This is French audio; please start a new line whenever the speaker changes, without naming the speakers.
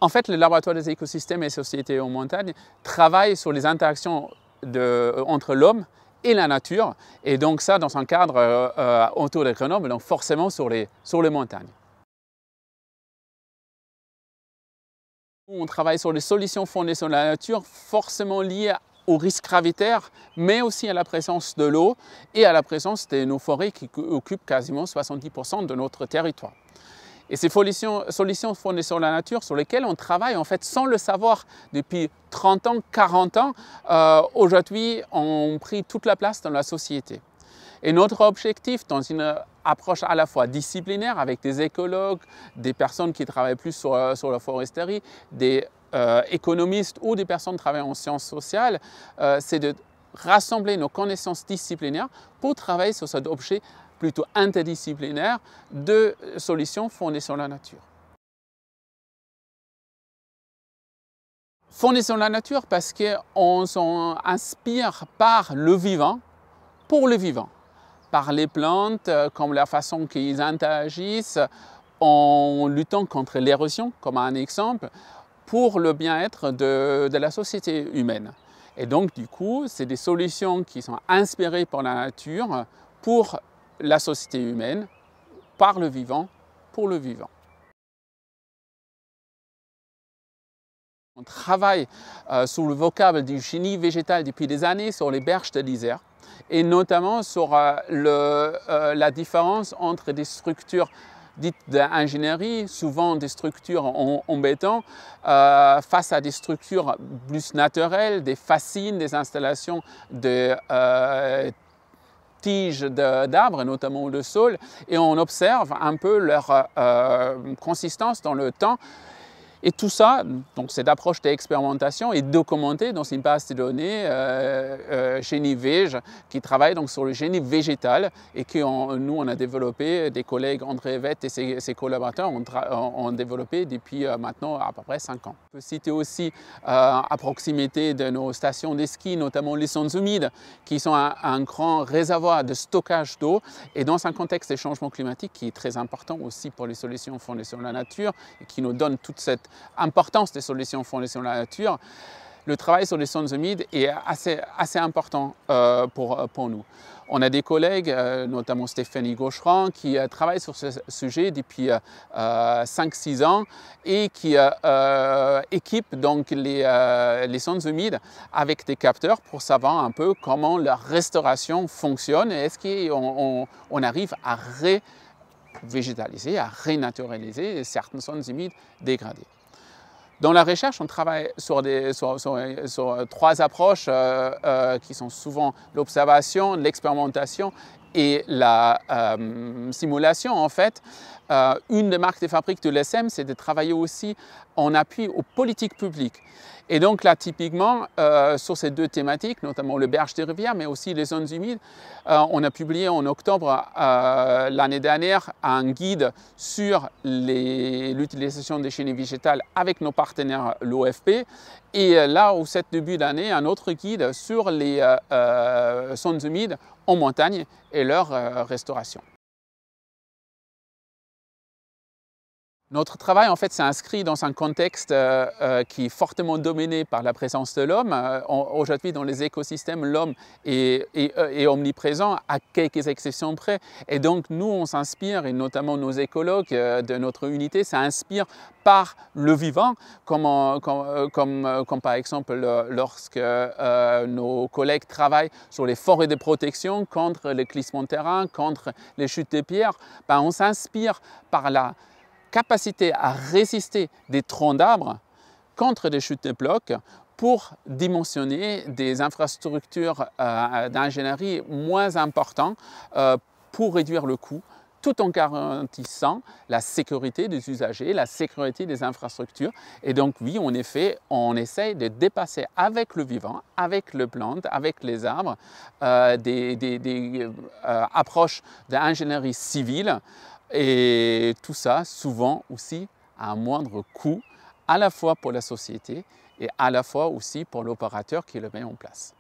En fait, le laboratoire des écosystèmes et sociétés en montagne travaille sur les interactions entre l'homme et la nature, et donc ça dans un cadre autour de Grenoble, donc forcément sur les montagnes. On travaille sur les solutions fondées sur la nature, forcément liées aux risques gravitaires, mais aussi à la présence de l'eau et à la présence de nos forêts qui occupent quasiment 70% de notre territoire. Et ces solutions fondées sur la nature, sur lesquelles on travaille en fait sans le savoir depuis 30 ans, 40 ans, aujourd'hui ont pris toute la place dans la société. Et notre objectif, dans une approche à la fois disciplinaire, avec des écologues, des personnes qui travaillent plus sur la foresterie, des économistes ou des personnes qui travaillent en sciences sociales, c'est de rassembler nos connaissances disciplinaires pour travailler sur cet objet plutôt interdisciplinaire de solutions fondées sur la nature. Fondées sur la nature parce qu'on s'en inspire par le vivant, pour le vivant, par les plantes, comme la façon qu'ils interagissent en luttant contre l'érosion, comme un exemple, pour le bien-être de la société humaine. Et donc, du coup, c'est des solutions qui sont inspirées par la nature pour la société humaine, par le vivant, pour le vivant. On travaille sur le vocable du génie végétal depuis des années sur les berges de l'Isère, et notamment sur la différence entre des structures dites d'ingénierie, souvent des structures en béton, face à des structures plus naturelles, des fascines, des installations de tiges d'arbres, notamment le saule, et on observe un peu leur consistance dans le temps. Et tout ça, donc cette approche d'expérimentation est documentée dans une base de données GénieVég qui travaille donc sur le génie végétal et que nous on a développé, des collègues André Vett et ses collaborateurs ont développé depuis maintenant à peu près 5 ans. On peut citer aussi à proximité de nos stations de ski, notamment les zones humides, qui sont un grand réservoir de stockage d'eau, et dans un contexte de changement climatique qui est très important aussi pour les solutions fondées sur la nature et qui nous donne toute cette importance des solutions fondées sur la nature. Le travail sur les zones humides est assez important pour nous. On a des collègues, notamment Stéphanie Gaucheran, qui travaillent sur ce sujet depuis 5-6 ans et qui équipent donc les zones humides avec des capteurs pour savoir un peu comment leur restauration fonctionne et est-ce qu'on arrive à végétaliser, à renaturaliser certaines zones humides dégradées. Dans la recherche, on travaille sur 3 approches qui sont souvent l'observation, l'expérimentation et la simulation en fait. Une des marques de fabrique de l'ESM, c'est de travailler aussi en appui aux politiques publiques. Et donc là, typiquement, sur ces 2 thématiques, notamment le berge des rivières, mais aussi les zones humides, on a publié en octobre l'année dernière un guide sur l'utilisation des chenilles végétales avec nos partenaires l'OFP. Et là, au début d'année, un autre guide sur les zones humides en montagne et leur restauration. Notre travail, en fait, s'inscrit dans un contexte qui est fortement dominé par la présence de l'homme. Aujourd'hui, dans les écosystèmes, l'homme est omniprésent, à quelques exceptions près. Et donc, nous, on s'inspire, et notamment nos écologues de notre unité, s'inspirent par le vivant, comme par exemple lorsque nos collègues travaillent sur les forêts de protection contre les glissements de terrain, contre les chutes de pierres. On s'inspire par la capacité à résister des troncs d'arbres contre des chutes de blocs pour dimensionner des infrastructures d'ingénierie moins importantes pour réduire le coût, tout en garantissant la sécurité des usagers, la sécurité des infrastructures. Et donc oui, en effet, on essaye de dépasser avec le vivant, avec les plantes, avec les arbres, des approches d'ingénierie civile. Et tout ça, souvent aussi, à un moindre coût, à la fois pour la société et à la fois aussi pour l'opérateur qui le met en place.